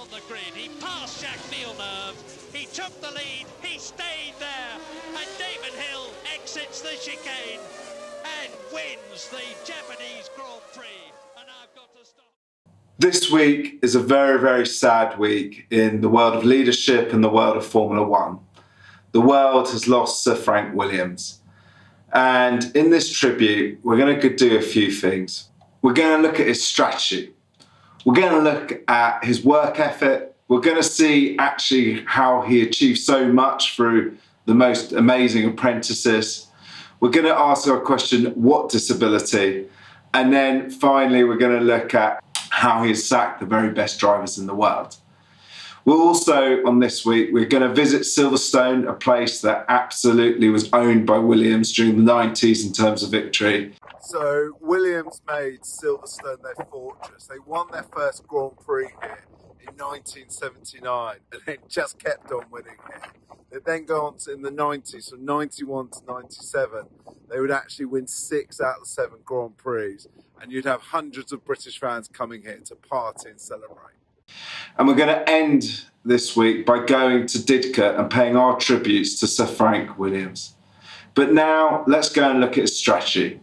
on the grid. He passed Jacques Villeneuve. He took the lead. He stayed there. And Damon Hill exits the chicane and wins the Japanese Grand Prix. And I've got to stop. This week is a very, very sad week in the world of leadership and the world of Formula One. The world has lost Sir Frank Williams. And in this tribute, we're going to do a few things. We're going to look at his strategy. We're going to look at his work ethic. We're going to see actually how he achieved so much through the most amazing apprentices. We're going to ask our question, what disability? And then finally, we're going to look at how he has sacked the very best drivers in the world. We're also, on this week, we're going to visit Silverstone, a place that absolutely was owned by Williams during the 90s in terms of victory. So Williams made Silverstone their fortress. They won their first Grand Prix here in 1979 and then just kept on winning here. They then go on to, in the 90s, from 91 to 97, they would actually win 6 out of the 7 Grand Prix, and you'd have hundreds of British fans coming here to party and celebrate. And we're going to end this week by going to Didcot and paying our tributes to Sir Frank Williams. But now let's go and look at his strategy.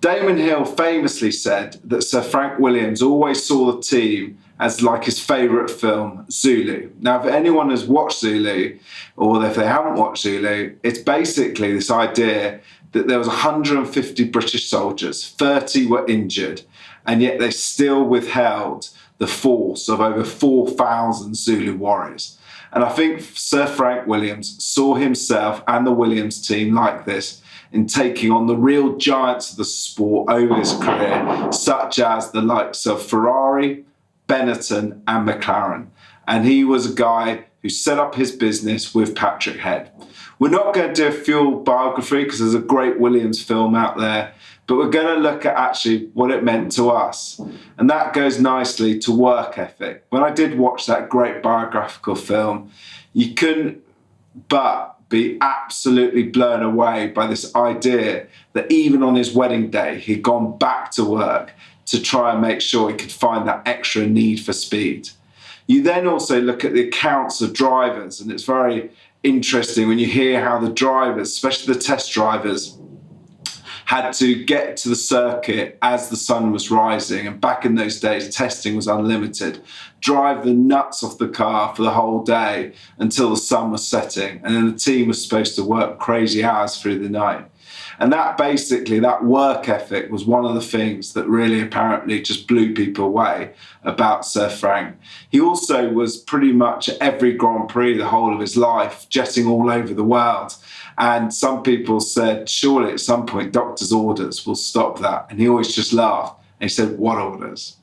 Damon Hill famously said that Sir Frank Williams always saw the team as like his favourite film, Zulu. Now, if anyone has watched Zulu, or if they haven't watched Zulu, it's basically this idea that there was 150 British soldiers, 30 were injured, and yet they still withheld the force of over 4,000 Zulu warriors. And I think Sir Frank Williams saw himself and the Williams team like this in taking on the real giants of the sport over his career, such as the likes of Ferrari, Benetton and McLaren. And he was a guy who set up his business with Patrick Head. We're not going to do a full biography because there's a great Williams film out there, but we're going to look at actually what it meant to us. And that goes nicely to work ethic. When I did watch that great biographical film, you couldn't but be absolutely blown away by this idea that even on his wedding day, he'd gone back to work to try and make sure he could find that extra need for speed. You then also look at the accounts of drivers, and it's very interesting when you hear how the drivers, especially the test drivers, had to get to the circuit as the sun was rising, and back in those days testing was unlimited, drive the nuts off the car for the whole day until the sun was setting, and then the team was supposed to work crazy hours through the night. And that basically, that work ethic was one of the things that really apparently just blew people away about Sir Frank. He also was pretty much at every Grand Prix the whole of his life, jetting all over the world. And some people said, surely at some point doctor's orders will stop that. And he always just laughed. And he said, what orders?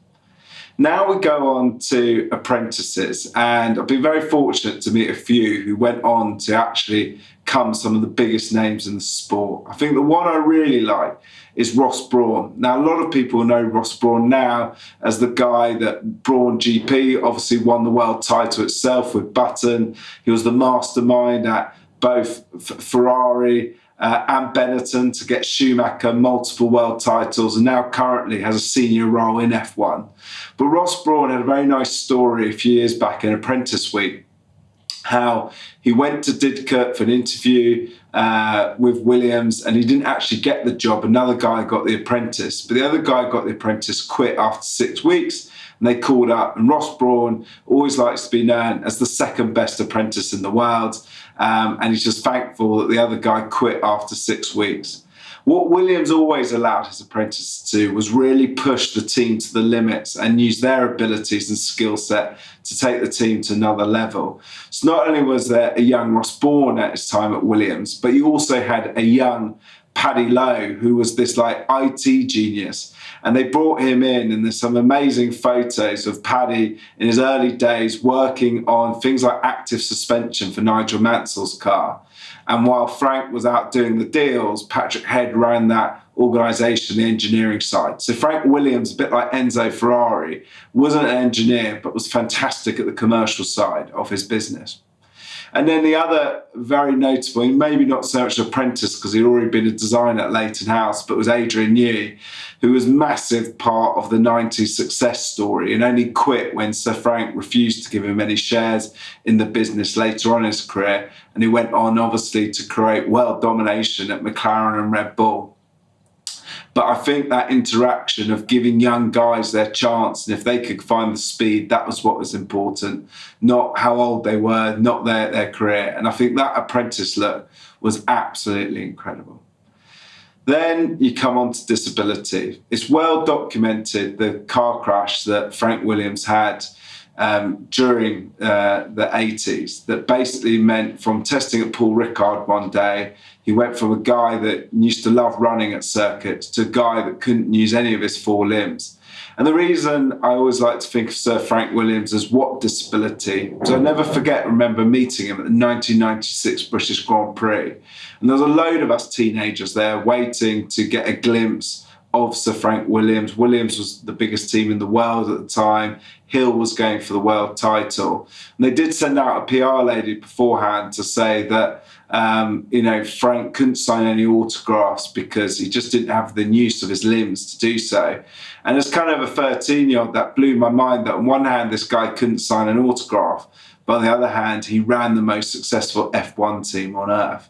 Now we go on to apprentices, and I've been very fortunate to meet a few who went on to actually become some of the biggest names in the sport. I think the one I really like is Ross Brawn. Now, a lot of people know Ross Brawn now as the guy that BRAWN GP obviously won the world title itself with Button. He was the mastermind at both Ferrari and Benetton to get Schumacher multiple world titles, and now currently has a senior role in F1. But Ross Brawn had a very nice story a few years back in Apprentice Week, how he went to Didcot for an interview with Williams, and he didn't actually get the job. Another guy got the apprentice, but the other guy got the apprentice, quit after 6 weeks, and they called up. And Ross Brawn always likes to be known as the second best apprentice in the world, and he's just thankful that the other guy quit after 6 weeks. What Williams always allowed his apprentices to do was really push the team to the limits and use their abilities and skill set to take the team to another level. So not only was there a young Ross Brawn at his time at Williams, but you also had a young Paddy Lowe, who was this like IT genius. And they brought him in, and there's some amazing photos of Paddy in his early days working on things like active suspension for Nigel Mansell's car. And while Frank was out doing the deals, Patrick Head ran that organisation, the engineering side. So Frank Williams, a bit like Enzo Ferrari, wasn't an engineer, but was fantastic at the commercial side of his business. And then the other very notable, maybe not so much apprentice because he'd already been a designer at Leighton House, but was Adrian Newey, who was a massive part of the 90s success story and only quit when Sir Frank refused to give him any shares in the business later on in his career. And he went on, obviously, to create world domination at McLaren and Red Bull. But I think that interaction of giving young guys their chance, and if they could find the speed, that was what was important, not how old they were, not their career. And I think that apprentice look was absolutely incredible. Then you come on to disability. It's well documented, the car crash that Frank Williams had during the 80s, that basically meant from testing at Paul Ricard one day, he went from a guy that used to love running at circuits to a guy that couldn't use any of his four limbs. And the reason I always like to think of Sir Frank Williams as what disability, so I never remember meeting him at the 1996 British Grand Prix. And there was a load of us teenagers there waiting to get a glimpse of Sir Frank Williams. Williams was the biggest team in the world at the time. Hill was going for the world title. And they did send out a PR lady beforehand to say that, Frank couldn't sign any autographs because he just didn't have the use of his limbs to do so. And as kind of a 13-year-old, that blew my mind that on one hand, this guy couldn't sign an autograph, but on the other hand, he ran the most successful F1 team on earth.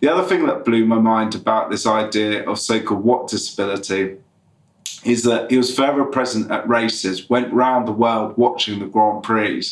The other thing that blew my mind about this idea of so-called what disability is that he was forever present at races, went round the world watching the Grand Prix.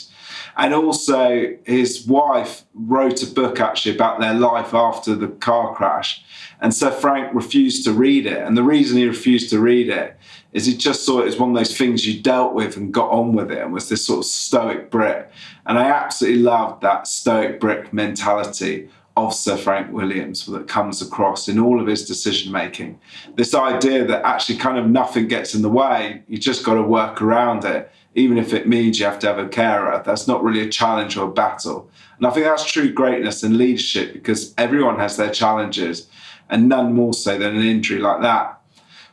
And also his wife wrote a book actually about their life after the car crash. And Sir Frank refused to read it. And the reason he refused to read it is he just saw it as one of those things you dealt with and got on with it and was this sort of stoic Brit. And I absolutely loved that stoic Brit mentality of Sir Frank Williams that comes across in all of his decision making. This idea that actually kind of nothing gets in the way, you just got to work around it, even if it means you have to have a carer. That's not really a challenge or a battle. And I think that's true greatness and leadership because everyone has their challenges and none more so than an injury like that.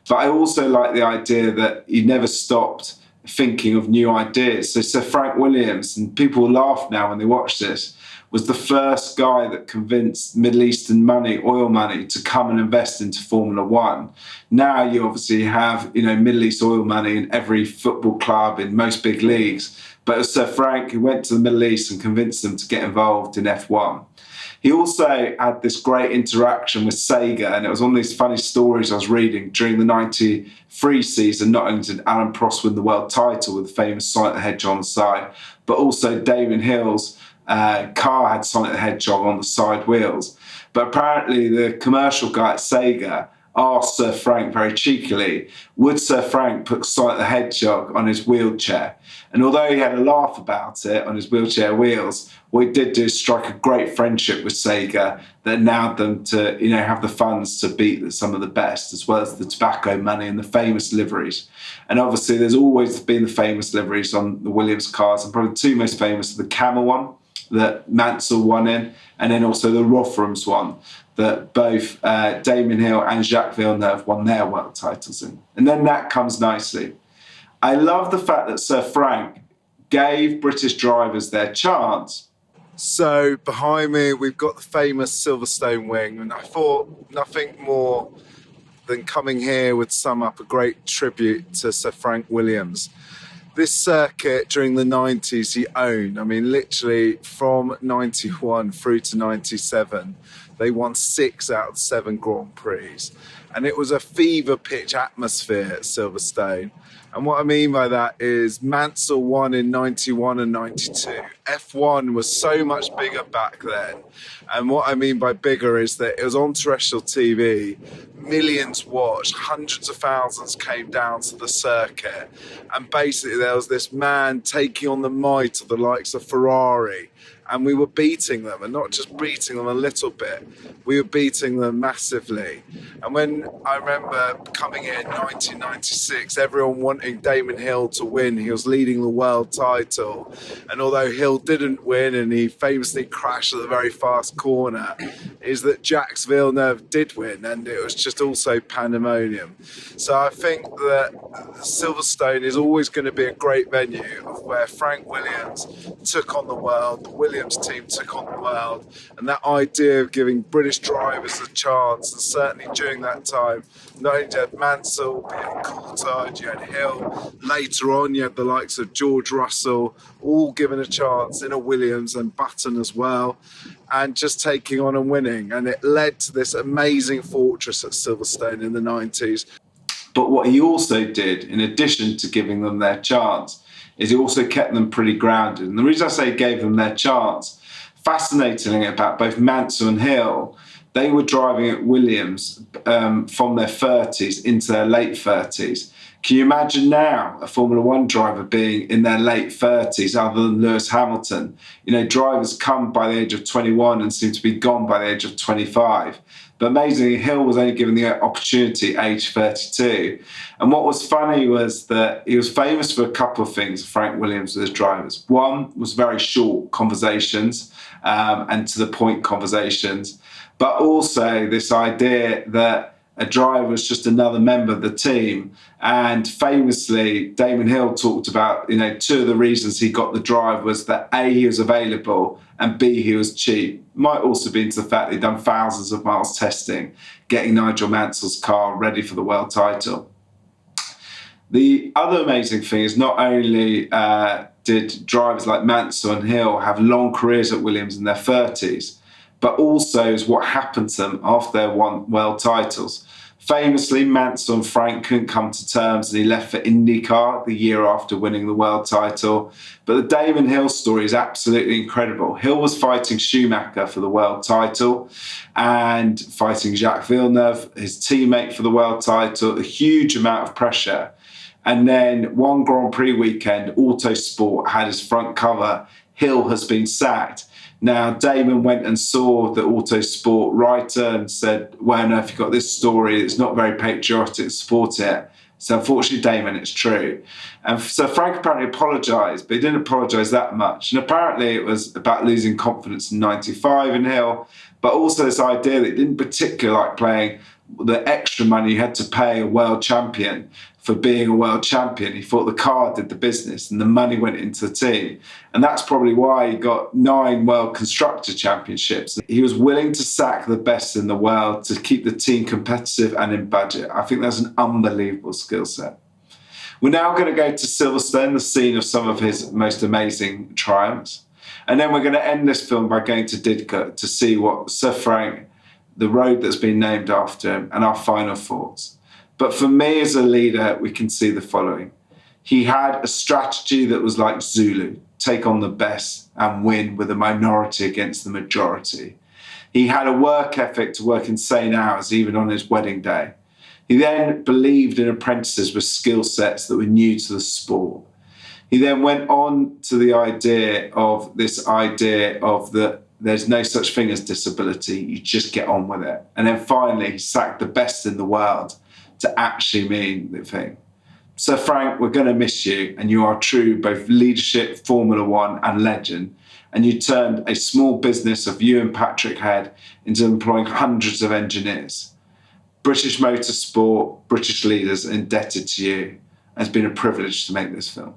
But I also like the idea that he never stopped thinking of new ideas. So Sir Frank Williams, and people will laugh now when they watch this, was the first guy that convinced Middle Eastern money, oil money, to come and invest into Formula One. Now you obviously have, Middle East oil money in every football club in most big leagues. But it was Sir Frank who went to the Middle East and convinced them to get involved in F1. He also had this great interaction with Sega, and it was one of these funny stories I was reading during the 93 season. Not only did Alan Prost win the world title with the famous Sonic the Hedgehog on the side, but also Damon Hill's car had Sonic the Hedgehog on the side wheels. But apparently the commercial guy at Sega asked Sir Frank very cheekily, would Sir Frank put Sonic the Hedgehog on his wheelchair? And although he had a laugh about it on his wheelchair wheels, what he did do is strike a great friendship with Sega that allowed them to, have the funds to beat some of the best, as well as the tobacco money and the famous liveries. And obviously there's always been the famous liveries on the Williams cars, and probably the two most famous are the Camel one that Mansell won in, and then also the Rotherham's one that both Damon Hill and Jacques Villeneuve won their world titles in. And then that comes nicely. I love the fact that Sir Frank gave British drivers their chance. So behind me, we've got the famous Silverstone wing, and I thought nothing more than coming here would sum up a great tribute to Sir Frank Williams. This circuit during the 90s he owned. I mean, literally from 91 through to 97, they won 6 out of 7 Grand Prix. And it was a fever pitch atmosphere at Silverstone. And what I mean by that is Mansell won in 91 and 92. F1 was so much bigger back then. And what I mean by bigger is that it was on terrestrial TV, millions watched, hundreds of thousands came down to the circuit. And basically there was this man taking on the might of the likes of Ferrari. And we were beating them, and not just beating them a little bit, we were beating them massively. And when I remember coming in 1996, everyone wanting Damon Hill to win. He was leading the world title. And although Hill didn't win and he famously crashed at the very fast corner, is that Jacques Villeneuve did win, and it was just also pandemonium. So I think that Silverstone is always going to be a great venue of where Frank Williams took on the world, the Williams team took on the world, and that idea of giving British drivers a chance, and certainly during that time, not only you had Mansell, you had Coulthard, you had Hill, later on you had the likes of George Russell, all given a chance in a Williams, and Button as well, and just taking on and winning. And it led to this amazing fortress at Silverstone in the 90s. But what he also did, in addition to giving them their chance, is he also kept them pretty grounded. And the reason I say he gave them their chance, fascinatingly about both Mansell and Hill, they were driving at Williams from their 30s into their late 30s. Can you imagine now a Formula One driver being in their late 30s other than Lewis Hamilton? You know, drivers come by the age of 21 and seem to be gone by the age of 25. But amazingly, Hill was only given the opportunity at age 32. And what was funny was that he was famous for a couple of things, Frank Williams, with his drivers. One was very short conversations and to the point conversations, but also this idea that a driver was just another member of the team. And famously, Damon Hill talked about, you know, two of the reasons he got the drive was that A, he was available, and B, he was cheap. Might also be into the fact that he'd done thousands of miles testing, getting Nigel Mansell's car ready for the world title. The other amazing thing is not only did drivers like Mansell and Hill have long careers at Williams in their 30s, but also is what happened to them after they won world titles. Famously, Mansell and Frank couldn't come to terms and he left for IndyCar the year after winning the world title. But the Damon Hill story is absolutely incredible. Hill was fighting Schumacher for the world title and fighting Jacques Villeneuve, his teammate, for the world title, a huge amount of pressure. And then one Grand Prix weekend, Autosport had his front cover, Hill has been sacked. Now, Damon went and saw the Autosport writer and said, well, no, if you've got this story, it's not very patriotic, support it. So unfortunately, Damon, it's true. And so Frank apparently apologised, but he didn't apologise that much. And apparently it was about losing confidence in 95 in Hill, but also this idea that he didn't particularly like playing the extra money you had to pay a world champion for being a world champion. He thought the car did the business and the money went into the team. And that's probably why he got 9 World Constructor Championships. He was willing to sack the best in the world to keep the team competitive and in budget. I think that's an unbelievable skill set. We're now going to go to Silverstone, the scene of some of his most amazing triumphs. And then we're going to end this film by going to Didcot to see what Sir Frank, the road that's been named after him, and our final thoughts. But for me as a leader, we can see the following. He had a strategy that was like Zulu, take on the best and win with a minority against the majority. He had a work ethic to work insane hours, even on his wedding day. He then believed in apprentices with skill sets that were new to the sport. He then went on to the idea of that there's no such thing as disability, you just get on with it. And then finally, he sacked the best in the world to actually mean the thing. So Frank, we're going to miss you, and you are true both leadership, Formula One and legend. And you turned a small business of you and Patrick Head into employing hundreds of engineers. British motorsport, British leaders are indebted to you. And it's been a privilege to make this film.